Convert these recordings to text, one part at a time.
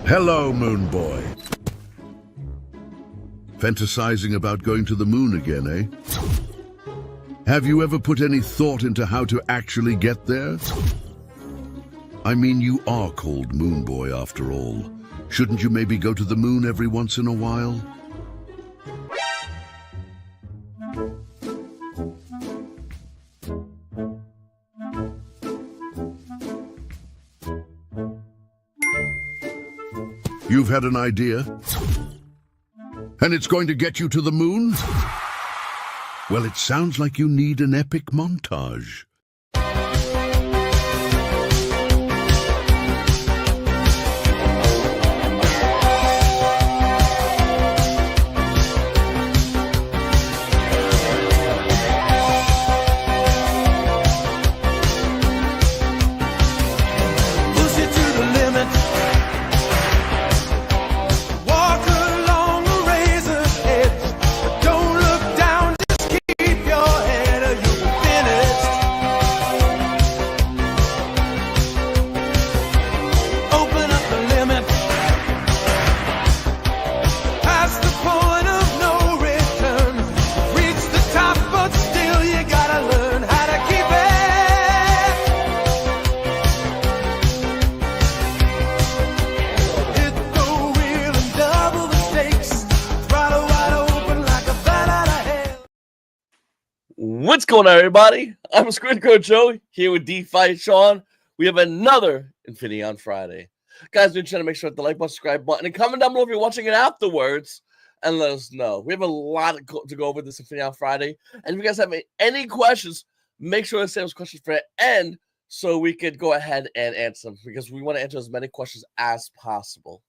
Hello, Moon Boy. Fantasizing about going to the moon again, eh? Have you ever put any thought into how to actually get there? I mean, you are called Moon Boy after all. Shouldn't you maybe go to the moon every once in a while? You've had an idea? And it's going to get you to the moon? Well, it sounds like you need an epic montage. What's going on, everybody? I'm SquidGrow Joe here with Defi Shaun. We have another Infinaeon Friday. Guys, we're trying to make sure to like button, subscribe button, and comment down below if you're watching it afterwards and let us know. We have a lot to go over this Infinaeon Friday. And if you guys have any questions, make sure to save those questions for the end so we could go ahead and answer them because we want to answer as many questions as possible.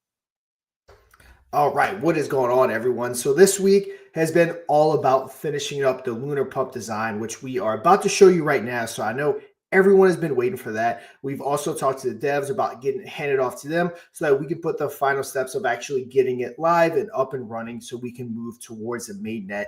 All right, what is going on, everyone? So this week has been all about finishing up the Lunar Pump design, which we are about to show you right now. So I know everyone has been waiting for that. We've also talked to the devs about getting it handed off to them so that we can put the final steps of actually getting it live and up and running so we can move towards the mainnet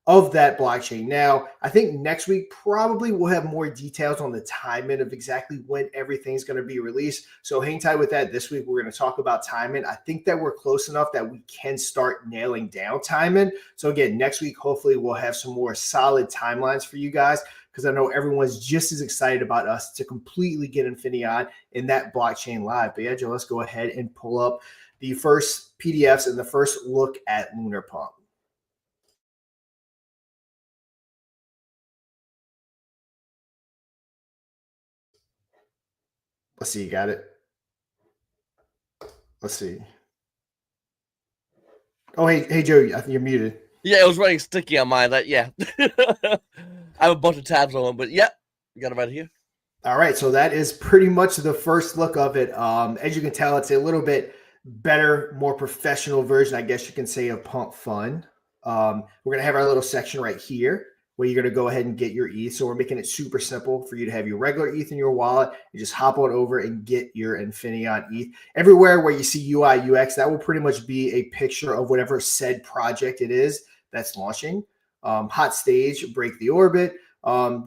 of that blockchain. Now, I think next week probably we'll have more details on the timing of exactly when everything's going to be released. So hang tight with that. This week we're going to talk about timing. I think that we're close enough that we can start nailing down timing. So again, next week hopefully we'll have some more solid timelines for you guys, because I know everyone's just as excited about us to completely get Infinaeon in that blockchain live. But yeah, Joe, let's go ahead and pull up the first PDFs and the first look at Lunar Pump. Let's see, you got it. Let's see. Oh, hey, Joe, I think you're muted. Yeah, it was running sticky on mine. I have a bunch of tabs on, but yeah, you got it right here. All right, so that is pretty much the first look of it. As you can tell, it's a little bit better, more professional version, I guess you can say, of Pump Fun. We're going to have our little section right here where you're going to go ahead and get your ETH. So we're making it super simple for you to have your regular ETH in your wallet. You just hop on over and get your Infinaeon ETH. Everywhere where you see UI, UX, that will pretty much be a picture of whatever said project it is that's launching. Hot stage, break the orbit.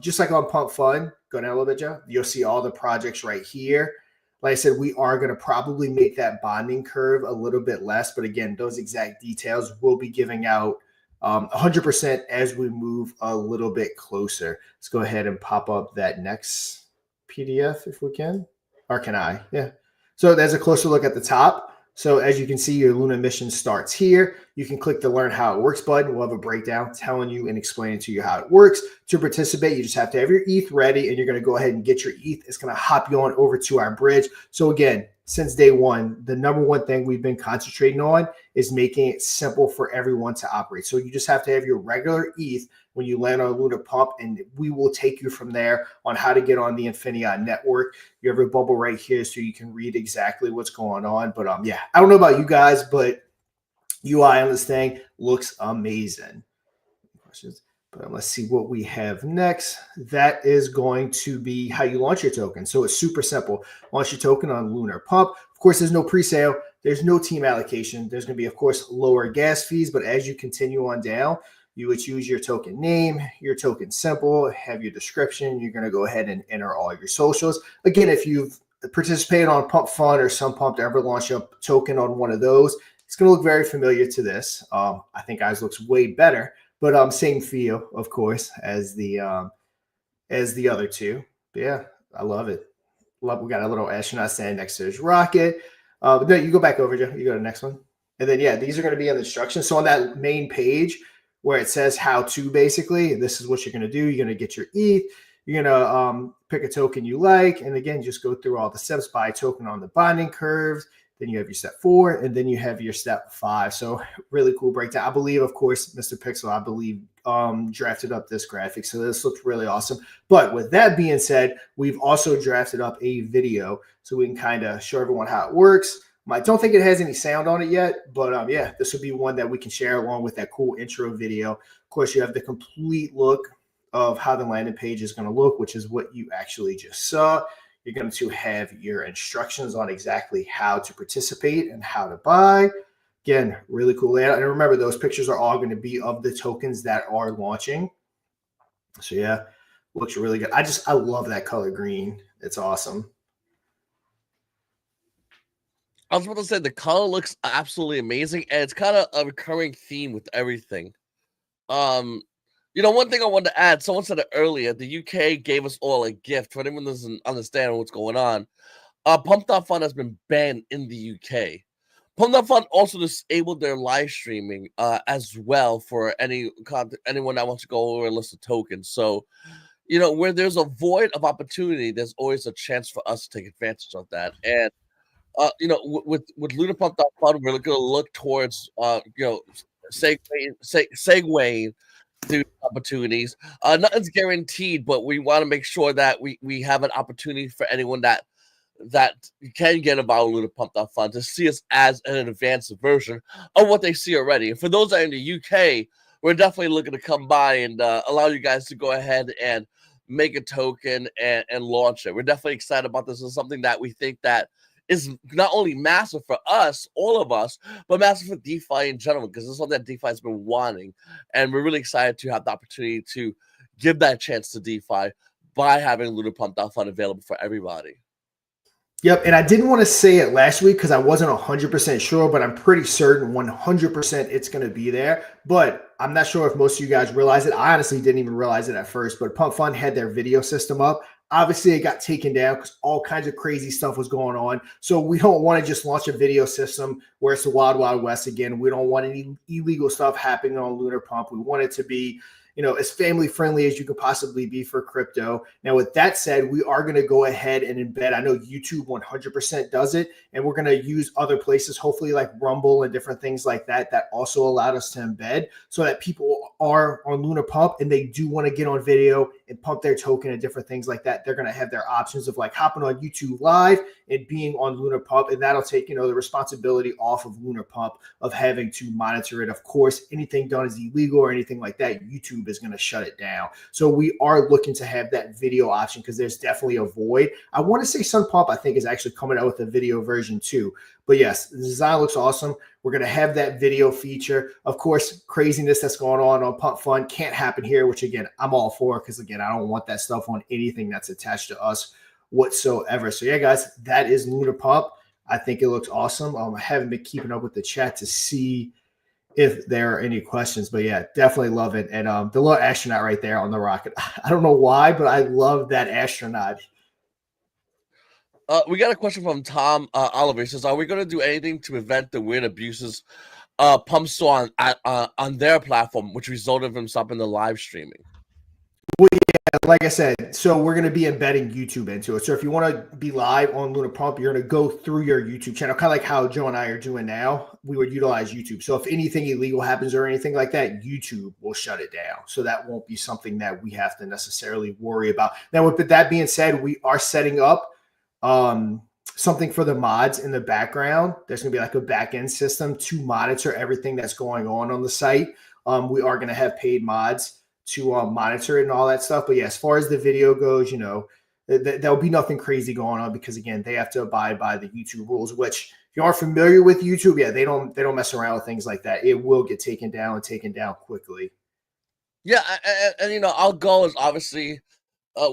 Just like on Pump Fun, go down a little bit, Joe. You'll see all the projects right here. Like I said, we are going to probably make that bonding curve a little bit less. But again, those exact details we'll be giving out 100% as we move a little bit closer. Let's go ahead and pop up that next PDF if we can, or can I? Yeah. So there's a closer look at the top. So as you can see, your Luna mission starts here. You can click the Learn How It Works button. We'll have a breakdown telling you and explaining to you how it works. To participate, you just have to have your ETH ready, and you're going to go ahead and get your ETH. It's going to hop you on over to our bridge. So again, since day one, the number one thing we've been concentrating on is making it simple for everyone to operate. So you just have to have your regular ETH when you land on Lunar Pump, and we will take you from there on how to get on the Infinaeon network. You have a bubble right here so you can read exactly what's going on. But yeah, I don't know about you guys, but UI on this thing looks amazing. Questions? But let's see what we have next. That is going to be how you launch your token. So it's super simple. Launch your token on Lunar Pump. Of course, there's no pre-sale. There's no team allocation. There's going to be, of course, lower gas fees. But as you continue on down, you would choose your token name, your token symbol, have your description. You're going to go ahead and enter all your socials. Again, if you've participated on Pump Fun or some Pump to ever launch a token on one of those, it's going to look very familiar to this. I think ours looks way better, but same feel, of course, as the other two. But yeah, I love it. We got a little astronaut standing next to his rocket. But then you go back over, Joe. You go to the next one. And then, yeah, these are going to be in the instructions. So on that main page where it says how to, basically, this is what you're going to do. You're going to get your ETH. You're going to pick a token you like. And again, just go through all the steps, buy a token on the bonding curves. Then you have your step 4, and then you have your step 5. So really cool breakdown. I believe, of course, Mr. Pixel, drafted up this graphic. So this looks really awesome. But with that being said, we've also drafted up a video so we can kind of show everyone how it works. I don't think it has any sound on it yet, but yeah, this would be one that we can share along with that cool intro video. Of course, you have the complete look of how the landing page is going to look, which is what you actually just saw. You're going to have your instructions on exactly how to participate and how to buy. Again, really cool layout. And remember, those pictures are all going to be of the tokens that are launching. So yeah, looks really good. I love that color green. It's awesome. I was about to say the color looks absolutely amazing, and it's kind of a recurring theme with everything. One thing I wanted to add, someone said it earlier, the UK gave us all a gift. For anyone who doesn't understand what's going on, Pump.Fun has been banned in the UK. Pump.Fun also disabled their live streaming as well for anyone that wants to go over and list the tokens. So, where there's a void of opportunity, there's always a chance for us to take advantage of that. And, with Lunar Pump.Fun, we're going to look towards, segueing through opportunities. Nothing's guaranteed, but we want to make sure that we have an opportunity for anyone that you can get about Lunar Pump.Fun to see us as an advanced version of what they see already. And for those that are in the UK, we're definitely looking to come by and allow you guys to go ahead and make a token and launch it. We're definitely excited about this. It's something that we think that is not only massive for us, all of us, but massive for DeFi in general, because this is something that DeFi has been wanting. And we're really excited to have the opportunity to give that chance to DeFi by having Lunar Pump.Fun available for everybody. Yep, and I didn't want to say it last week because I wasn't 100% sure, but I'm pretty certain 100% it's going to be there. But I'm not sure if most of you guys realize it. I honestly didn't even realize it at first, but Pump Fun had their video system up. Obviously, it got taken down because all kinds of crazy stuff was going on. So we don't want to just launch a video system where it's the Wild Wild West again. We don't want any illegal stuff happening on Lunar Pump. We want it to be as family friendly as you could possibly be for crypto. Now, with that said, we are going to go ahead and embed. I know YouTube 100% does it, and we're going to use other places, hopefully like Rumble and different things like that also allowed us to embed so that people are on Lunar Pump and they do want to get on video and pump their token and different things like that. They're going to have their options of like hopping on YouTube Live and being on Lunar Pump, and that'll take, the responsibility off of Lunar Pump of having to monitor it. Of course, anything done is illegal or anything like that, YouTube is going to shut it down. So we are looking to have that video option because there's definitely a void. I want to say Sun Pump, I think, is actually coming out with a video version too. But yes, the design looks awesome. We're going to have that video feature. Of course, craziness that's going on Pump Fun can't happen here, which again, I'm all for because again, I don't want that stuff on anything that's attached to us whatsoever. So yeah, guys, that is Lunar Pump. I think it looks awesome. I haven't been keeping up with the chat to see if there are any questions, but yeah, definitely love it. And the little astronaut right there on the rocket. I don't know why, but I love that astronaut. We got a question from Tom Oliver. He says, "Are we going to do anything to prevent the weird abuses Pump saw on their platform, which resulted from stopping the live streaming?" Well, yeah, like I said, so we're going to be embedding YouTube into it. So if you want to be live on Lunar Pump, you're going to go through your YouTube channel, kind of like how Joe and I are doing now. We would utilize YouTube. So if anything illegal happens or anything like that, YouTube will shut it down. So that won't be something that we have to necessarily worry about. Now, with that being said, we are setting up something for the mods in the background. There's going to be like a back end system to monitor everything that's going on the site. We are going to have paid mods to monitor it and all that stuff. But yeah, as far as the video goes, there'll be nothing crazy going on because again, they have to abide by the YouTube rules, which if you aren't familiar with YouTube, yeah, they don't mess around with things like that. It will get taken down quickly. Yeah, and our goal is obviously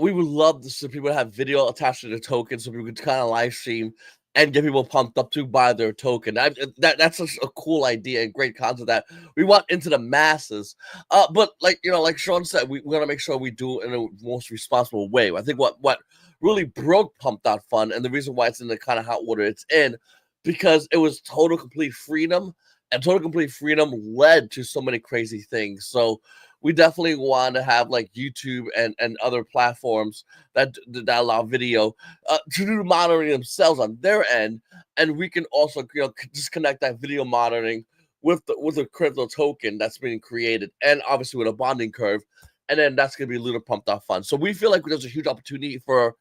we would love to see people have video attached to the token so people could kind of live stream and get people pumped up to buy their token. That's just a cool idea and great concept that we want into the masses. But like like Shaun said, we want to make sure we do it in a most responsible way. I think what really broke Pump.Fun and the reason why it's in the kind of hot water it's in, because it was total complete freedom, and total complete freedom led to so many crazy things. So we definitely want to have like YouTube and other platforms that allow video to do the monitoring themselves on their end, and we can also just connect that video monitoring with the crypto token that's being created, and obviously with a bonding curve, and then that's going to be Lunar Pump.Fun. So we feel like there's a huge opportunity for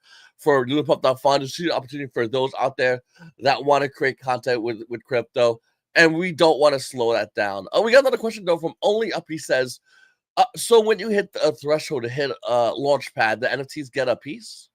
Lunar Pump.Fun. There's a huge opportunity for those out there that want to create content with crypto, and we don't want to slow that down. We got another question though from Only Up. He says, so when you hit a threshold to hit Launchpad, the NFTs get a piece?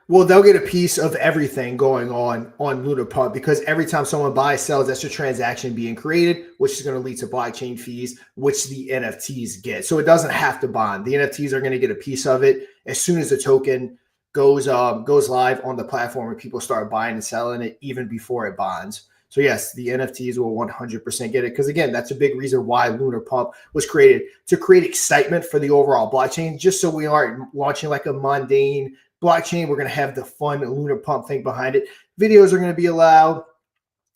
Well, they'll get a piece of everything going on Lunar Pump, because every time someone buys, sells, that's a transaction being created, which is going to lead to blockchain fees, which the NFTs get. So it doesn't have to bond. The NFTs are going to get a piece of it as soon as the token goes live on the platform and people start buying and selling it, even before it bonds. So yes, the NFTs will 100% get it, because again, that's a big reason why Lunar Pump was created, to create excitement for the overall blockchain, just so we aren't launching like a mundane blockchain. We're going to have the fun Lunar Pump thing behind it. Videos are going to be allowed.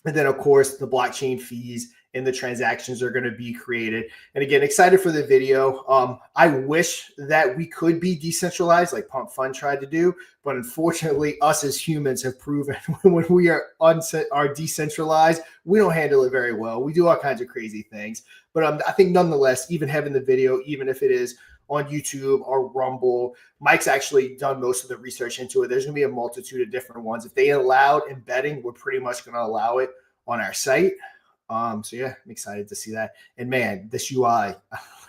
And then, of course, the blockchain fees and the transactions are going to be created. And again, excited for the video. I wish that we could be decentralized like Pump Fun tried to do. But unfortunately, us as humans have proven when we are decentralized, we don't handle it very well. We do all kinds of crazy things. But I think nonetheless, even having the video, even if it is on YouTube or Rumble, Mike's actually done most of the research into it. There's going to be a multitude of different ones. If they allowed embedding, we're pretty much going to allow it on our site. So yeah, I'm excited to see that. And man, this UI,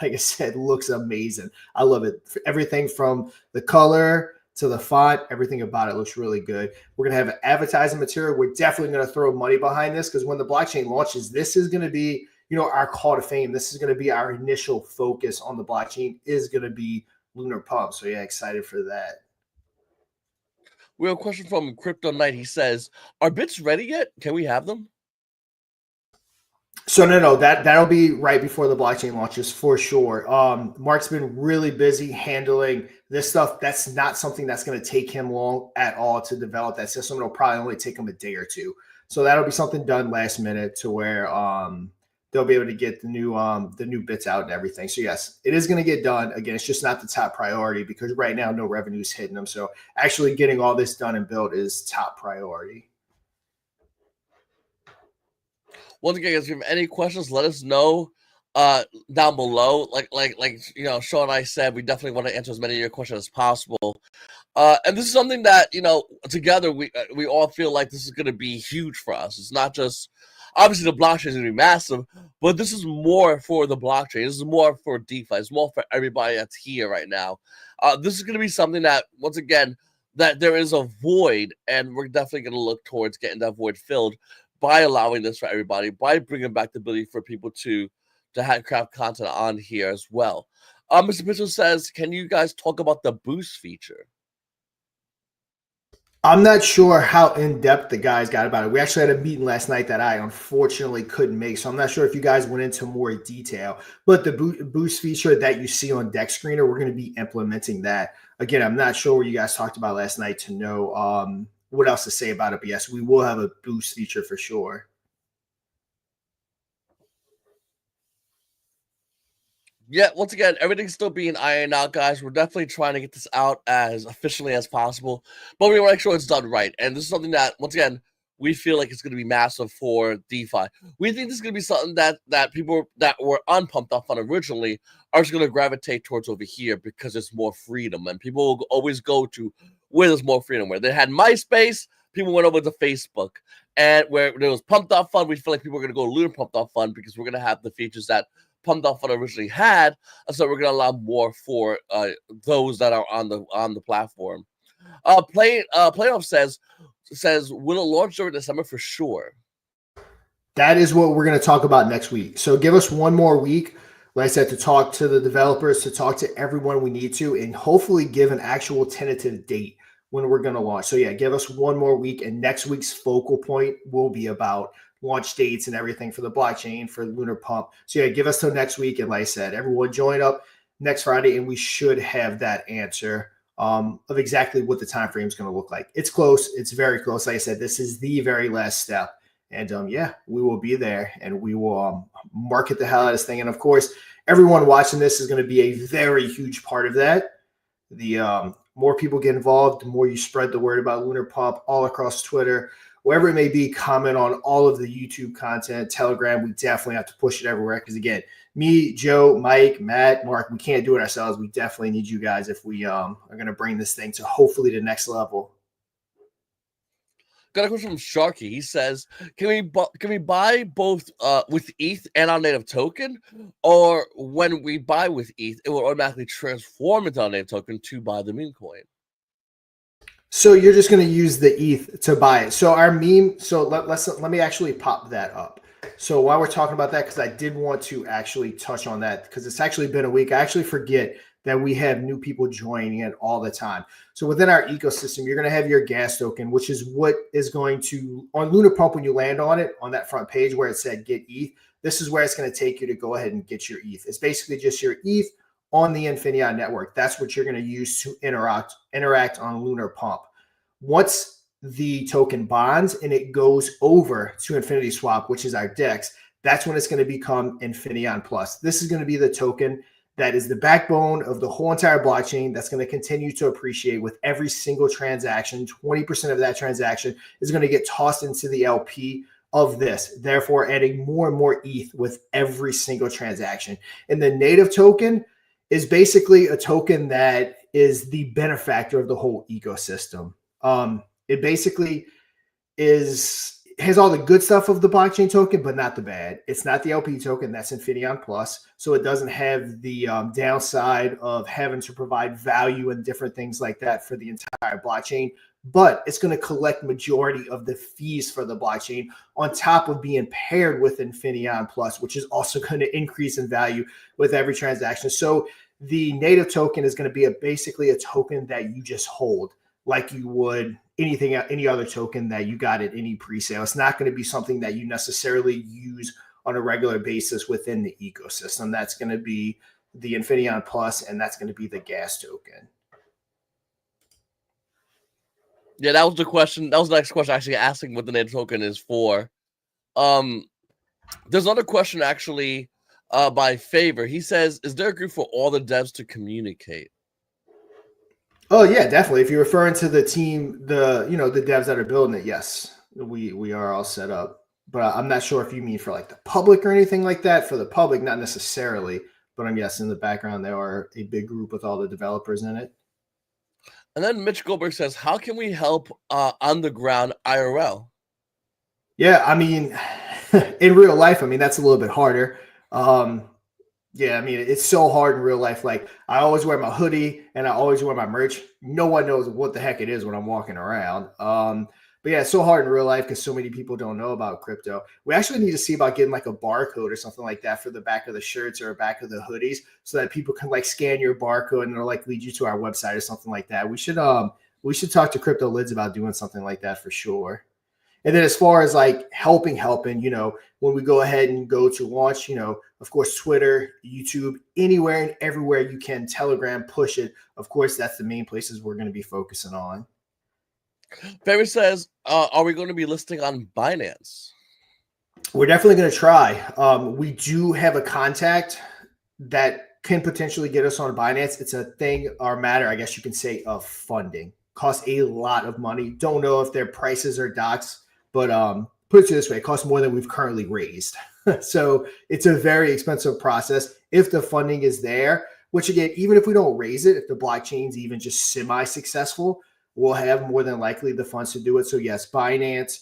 like I said, looks amazing. I love it. Everything from the color to the font, everything about it looks really good. We're going to have advertising material. We're definitely going to throw money behind this, because when the blockchain launches, this is going to be, our call to fame. This is going to be our initial focus on the blockchain, is going to be Lunar Pump. So yeah, excited for that. We have a question from Crypto Knight. He says, are bits ready yet? Can we have them? So no, that'll be right before the blockchain launches for sure. Mark's been really busy handling this stuff. That's not something that's going to take him long at all to develop that system. It'll probably only take him a day or two. So that'll be something done last minute, to where they'll be able to get the new bits out and everything. So yes, it is going to get done. Again, it's just not the top priority, because right now no revenue is hitting them. So actually getting all this done and built is top priority. Once again, guys, if you have any questions, let us know down below. Like Shaun and I said, we definitely want to answer as many of your questions as possible. And this is something that together we all feel like this is going to be huge for us. It's not just, obviously the blockchain is going to be massive, but this is more for the blockchain. This is more for DeFi. It's more for everybody that's here right now. This is going to be something that, once again, that there is a void, and we're definitely going to look towards getting that void filled by allowing this for everybody, by bringing back the ability for people to have craft content on here as well. Mr. Mitchell says, can you guys talk about the boost feature? I'm not sure how in-depth the guys got about it. We actually had a meeting last night that I unfortunately couldn't make, so I'm not sure if you guys went into more detail. But the boost feature that you see on Deck Screener, we're going to be implementing that. Again, I'm not sure what you guys talked about last night to know what else to say about it. But yes, we will have a boost feature for sure. Yeah, once again, everything's still being ironed out, guys. We're definitely trying to get this out as efficiently as possible, but we want to make sure it's done right. And this is something that, once again, we feel like it's going to be massive for DeFi. We think this is going to be something that people that were on Pump.Fun originally are just going to gravitate towards over here, because it's more freedom. And people will always go to where there's more freedom. Where they had MySpace, people went over to Facebook. And where there was Pump.Fun, we feel like people are going to go to Lunar Pump.Fun, because we're going to have the features that Pump.Fun originally had, so we're gonna allow more for those that are on the platform. Playoff says, will it launch during December for sure? That is what we're going to talk about next week. So give us one more week. like I said, to talk to the developers, to talk to everyone we need to, and hopefully give an actual tentative date when we're going to launch. So yeah, give us one more week, and next week's focal point will be about launch dates and everything for the blockchain, for Lunar Pump. So yeah, give us till next week. And like I said, everyone join up next Friday, and we should have that answer of exactly what the time frame is going to look like. It's close. It's very close. Like I said, this is the very last step. And yeah, we will be there, and we will market the hell out of this thing. And of course, everyone watching this is going to be a very huge part of that. The more people get involved, the more you spread the word about Lunar Pump all across Twitter, wherever it may be. Comment on all of the YouTube content, Telegram. We definitely have to push it everywhere because, again, me, Joe, Mike, Matt, Mark, we can't do it ourselves. We definitely need you guys if we are going to bring this thing to hopefully the next level. Got a question from Sharky. He says, "Can we buy both with ETH and our native token, or when we buy with ETH, it will automatically transform into our native token to buy the meme coin?" So you're just going to use the ETH to buy it. So our meme. So let me actually pop that up. So while we're talking about that, because I did want to actually touch on that, because it's actually been a week. I actually forget that we have new people joining in all the time. So within our ecosystem, you're going to have your gas token, which is what is going to, on Lunar Pump, when you land on it, on that front page where it said get ETH, this is where it's going to take you to go ahead and get your ETH. It's basically just your ETH on the Infinaeon network. That's what you're going to use to interact on Lunar Pump. Once the token bonds and it goes over to Infinity Swap, which is our DEX, that's when it's going to become Infinion Plus. This is going to be the token that is the backbone of the whole entire blockchain that's going to continue to appreciate with every single transaction. 20% of that transaction is going to get tossed into the LP of this, therefore adding more and more ETH with every single transaction. And the native token is basically a token that is the benefactor of the whole ecosystem. It basically has all the good stuff of the blockchain token, but not the bad. It's not the LP token. That's Infinion Plus. So it doesn't have the downside of having to provide value and different things like that for the entire blockchain. But it's going to collect majority of the fees for the blockchain on top of being paired with Infinion Plus, which is also going to increase in value with every transaction. So the native token is going to be basically a token that you just hold like you would any other token that you got at any pre-sale. It's not going to be something that you necessarily use on a regular basis within the ecosystem. That's going to be the Infinion Plus, and that's going to be the gas token. Yeah, that was the question. That was the next question, actually asking what the native token is for. There's another question actually by Favor. He says, "Is there a group for all the devs to communicate?" Oh yeah, definitely. If you're referring to the team, the devs that are building it, yes, we are all set up. But I'm not sure if you mean for like the public or anything like that. For the public, not necessarily. But I'm guessing in the background there are a big group with all the developers in it. And then Mitch Goldberg says, "How can we help on the ground IRL?" Yeah, I mean, in real life, I mean that's a little bit harder. Yeah, I mean, it's so hard in real life. Like, I always wear my hoodie and I always wear my merch. No one knows what the heck it is when I'm walking around. But yeah, it's so hard in real life because so many people don't know about crypto. We actually need to see about getting like a barcode or something like that for the back of the shirts or back of the hoodies so that people can like scan your barcode and it'll like lead you to our website or something like that. We should talk to Crypto Lids about doing something like that for sure. And then as far as like helping, when we go ahead and go to launch, of course, Twitter, YouTube, anywhere and everywhere you can, Telegram, push it. Of course, that's the main places we're going to be focusing on. Favor says, "Are we going to be listing on Binance?" We're definitely going to try. We do have a contact that can potentially get us on Binance. It's a thing or matter, I guess you can say, of funding. Costs a lot of money. Don't know if their prices are docs. But put it this way, it costs more than we've currently raised. So it's a very expensive process. If the funding is there, which again, even if we don't raise it, if the blockchain's even just semi-successful, we'll have more than likely the funds to do it. So yes, Binance.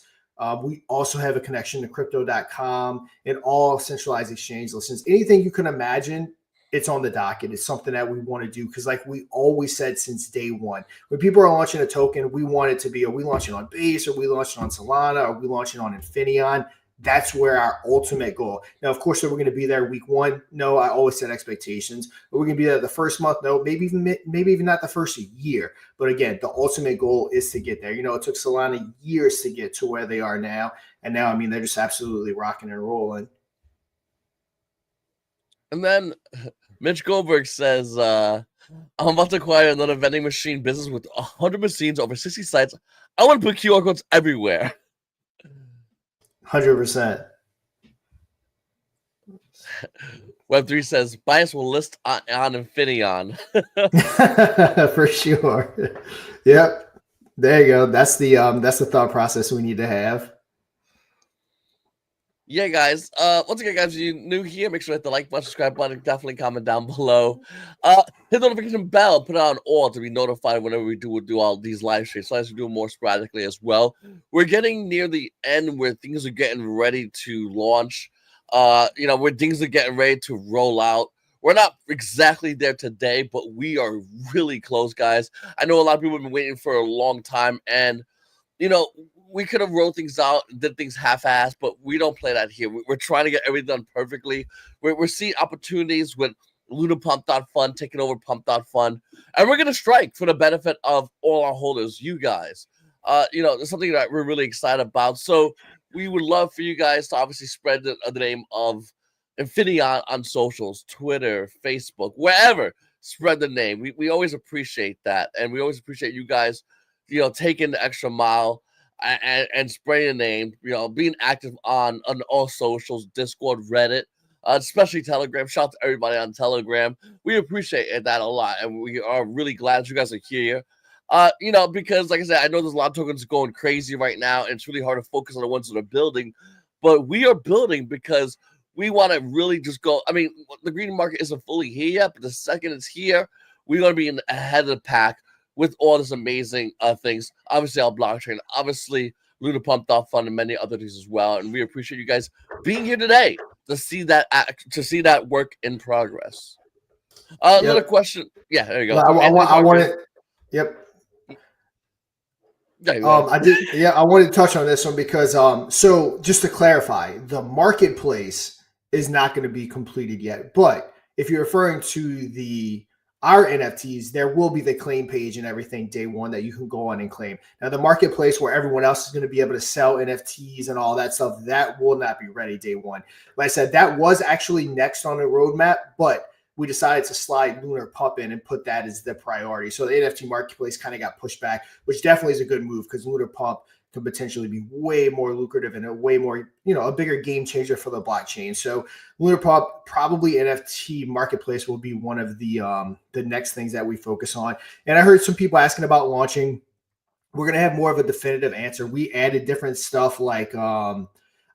We also have a connection to crypto.com and all centralized exchange listings. Anything you can imagine, it's on the docket. It's something that we want to do because like we always said since day one, when people are launching a token, we want it to be, are we launching on Base? Are we launching on Solana? Are we launching on Infinion? That's where our ultimate goal. Now, of course, are we going to be there week one? No, I always set expectations. Are we going to be there the first month? No, maybe even not the first year. But again, the ultimate goal is to get there. You know, it took Solana years to get to where they are now, and now, I mean, they're just absolutely rocking and rolling. And then Mitch Goldberg says, I'm about to acquire another vending machine business with 100 machines over 60 sites. I want to put QR codes everywhere. 100%. Web3 says, bias will list on Infinaeon. For sure. Yep. There you go. That's the thought process we need to have. Yeah, guys. Once again, guys, if you're new here, make sure to hit the like button, subscribe button, definitely comment down below. Hit the notification bell, put it on all to be notified whenever we do all these live streams. So as we do more sporadically as well. We're getting near the end where things are getting ready to launch. You know, where things are getting ready to roll out. We're not exactly there today, but we are really close, guys. I know a lot of people have been waiting for a long time, and you know, we could have rolled things out, did things half-assed, but we don't play that here. We're trying to get everything done perfectly. We're seeing opportunities with Lunar Pump.fun taking over Pump.fun, and we're going to strike for the benefit of all our holders, you guys. You know, it's something that we're really excited about. So we would love for you guys to obviously spread the name of Infinion on socials, Twitter, Facebook, wherever. Spread the name. We always appreciate that, and we always appreciate you guys, you know, taking the extra mile and spreading the name, you know, being active on all socials, Discord, Reddit, especially Telegram. Shout out to everybody on Telegram. We appreciate that a lot, and we are really glad you guys are here. You know, because like I said, I know there's a lot of tokens going crazy right now, and it's really hard to focus on the ones that are building, but we are building because we want to really just go. I mean, the green market isn't fully here yet, but the second it's here, we're going to be ahead of the pack with all this amazing things. Obviously, our blockchain, obviously, Lunar Pump.fun, and many other things as well. And we appreciate you guys being here today to see that work in progress. Another question. Yeah, there you go. Well, I wanted. Yep. Yeah, I wanted to touch on this one because so just to clarify, the marketplace is not going to be completed yet. But if you're referring to our NFTs, there will be the claim page and everything day one that you can go on and claim. Now, the marketplace where everyone else is going to be able to sell NFTs and all that stuff, that will not be ready day one. Like I said, that was actually next on the roadmap, but we decided to slide Lunar Pump in and put that as the priority. So the NFT marketplace kind of got pushed back, which definitely is a good move because Lunar Pump can potentially be way more lucrative and a way more, you know, a bigger game changer for the blockchain. So Lunar Pump, probably NFT marketplace will be one of the next things that we focus on. And I heard some people asking about launching. We're going to have more of a definitive answer. We added different stuff like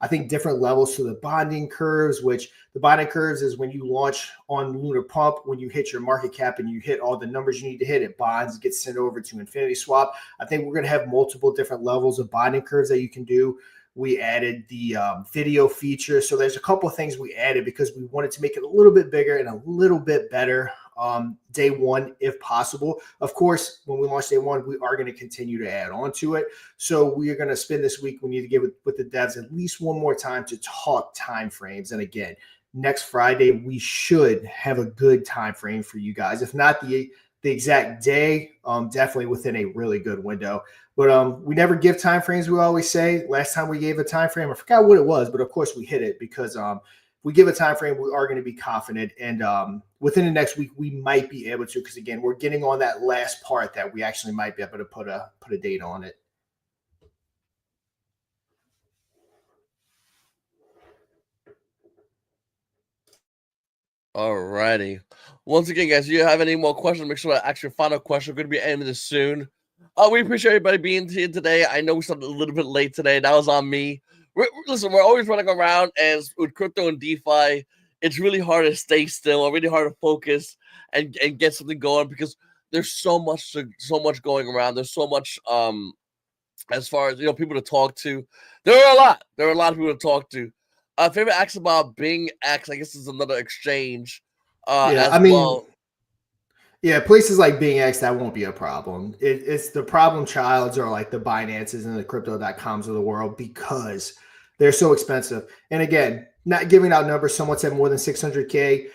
I think different levels to the bonding curves, which the bonding curves is when you launch on Lunar Pump, when you hit your market cap and you hit all the numbers you need to hit, it bonds, gets sent over to Infinity Swap. I think we're going to have multiple different levels of bonding curves that you can do. We added the video feature. So there's a couple of things we added because we wanted to make it a little bit bigger and a little bit better day one, if possible. Of course, when we launch day one, we are going to continue to add on to it. So we are going to spend this week, we need to give it with the devs at least one more time to talk timeframes. And again, next Friday, we should have a good time frame for you guys. If not the exact day, definitely within a really good window. But we never give time frames, we always say. Last time we gave a time frame, I forgot what it was, but of course we hit it because if we give a time frame, we are going to be confident. And within the next week, we might be able to, because again, we're getting on that last part that we actually might be able to put a date on it. All righty. Once again, guys, if you have any more questions, make sure to ask your final question. We're going to be ending this soon. We appreciate everybody being here today. I know we started a little bit late today. That was on me. Listen, we're always running around, and with crypto and DeFi, it's really hard to stay still or really hard to focus and get something going because there's so much going around. There's so much as far as, you know, people to talk to. There are a lot of people to talk to. Favorite acts about Bing X, I guess, is another exchange. Yeah, places like Bing X, that won't be a problem. It's the problem childs are like the Binances and the crypto.coms of the world because They're so expensive. And again, not giving out numbers, someone said more than 600K.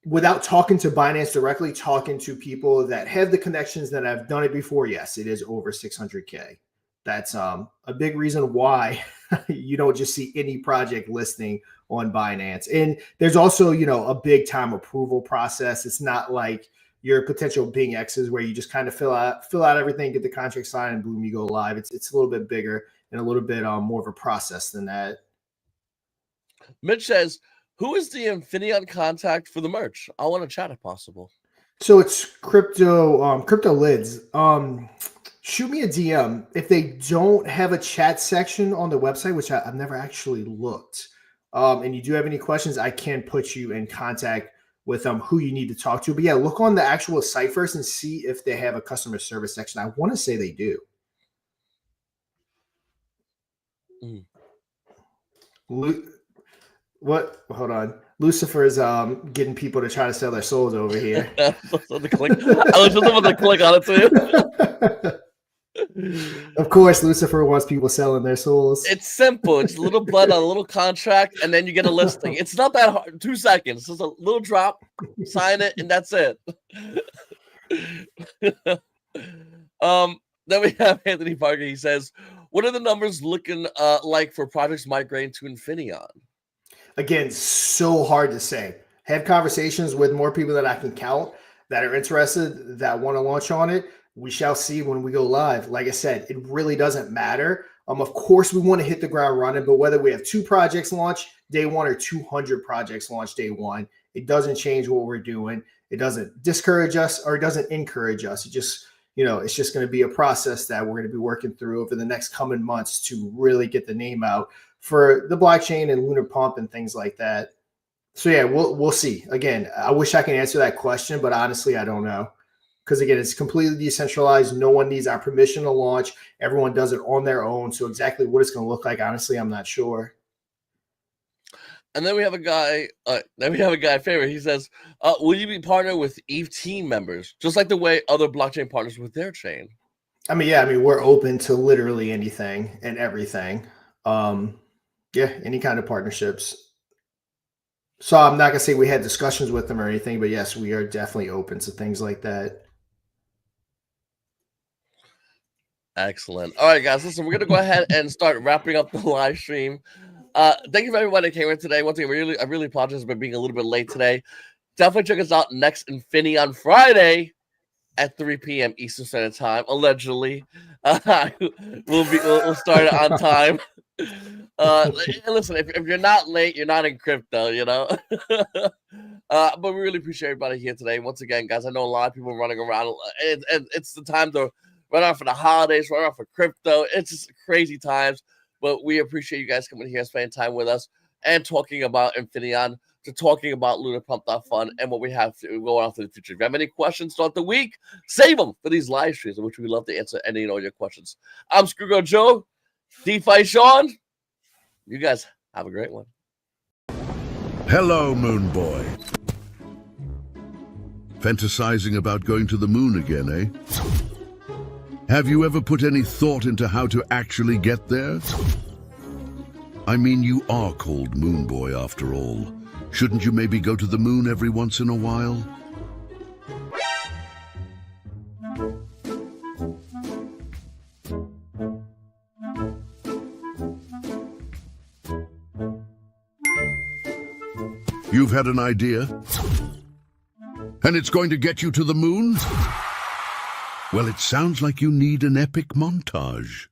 Without talking to Binance directly, talking to people that have the connections that have done it before, yes, it is over 600K. That's a big reason why you don't just see any project listing on Binance. And there's also, a big time approval process. It's not like your potential Bing X's where you just kind of fill out everything, get the contract signed, and boom, you go live. It's a little bit bigger and a little bit more of a process than that. Mitch says, who is the Infinaeon contact for the merch? I want to chat if possible. So it's crypto lids. Shoot me a DM if they don't have a chat section on the website, which I've never actually looked. And you do have any questions, I can put you in contact with who you need to talk to. But yeah, look on the actual site first and see if they have a customer service section. I want to say they do. What? Hold on. Lucifer is getting people to try to sell their souls over here. I was just about to click on it too. Of course, Lucifer wants people selling their souls. It's simple. It's a little blood on a little contract, and then you get a listing. It's not that hard. 2 seconds. It's just a little drop, sign it, and that's it. Then we have Anthony Parker. He says, what are the numbers looking like for projects migrating to Infinaeon? Again, so hard to say. Have conversations with more people that I can count that are interested, that want to launch on it. We shall see when we go live. Like I said, it really doesn't matter. Of course, we want to hit the ground running, but whether we have 2 projects launch day 1 or 200 projects launch day 1, it doesn't change what we're doing. It doesn't discourage us or it doesn't encourage us. It just, it's just going to be a process that we're going to be working through over the next coming months to really get the name out for the blockchain and Lunar Pump and things like that. So yeah, we'll see. Again, I wish I can answer that question, but honestly, I don't know. Because again, it's completely decentralized. No one needs our permission to launch. Everyone does it on their own. So exactly what it's going to look like, honestly, I'm not sure. And then we have a guy. Favorite. He says, "Will you be partnered with ETH team members, just like the way other blockchain partners with their chain?" We're open to literally anything and everything. Any kind of partnerships. So I'm not gonna say we had discussions with them or anything, but yes, we are definitely open to things like that. Excellent. All right, guys, listen, we're going to go ahead and start wrapping up the live stream. Thank you for everybody that came in today. Once again, I really apologize for being a little bit late today. Definitely check us out next Infinaeon Friday at 3 p.m. Eastern Standard Time, allegedly. We'll start it on time. Listen, if you're not late, you're not in crypto, but we really appreciate everybody here today. Once again, guys, I know a lot of people are running around, and it's the time to run out for the holidays, run out for crypto. It's just crazy times, but we appreciate you guys coming here, spending time with us, and talking about Infinaeon, to talking about Lunar Pump.fun and what we have to go on for the future. If you have any questions throughout the week, save them for these live streams, in which we love to answer any and all your questions. I'm SquidGrow Joe, DeFi Shaun. You guys have a great one. Hello, Moon Boy. Fantasizing about going to the moon again, eh? Have you ever put any thought into how to actually get there? I mean, you are called Moon Boy after all. Shouldn't you maybe go to the moon every once in a while? You've had an idea? And it's going to get you to the moon? Well, it sounds like you need an epic montage.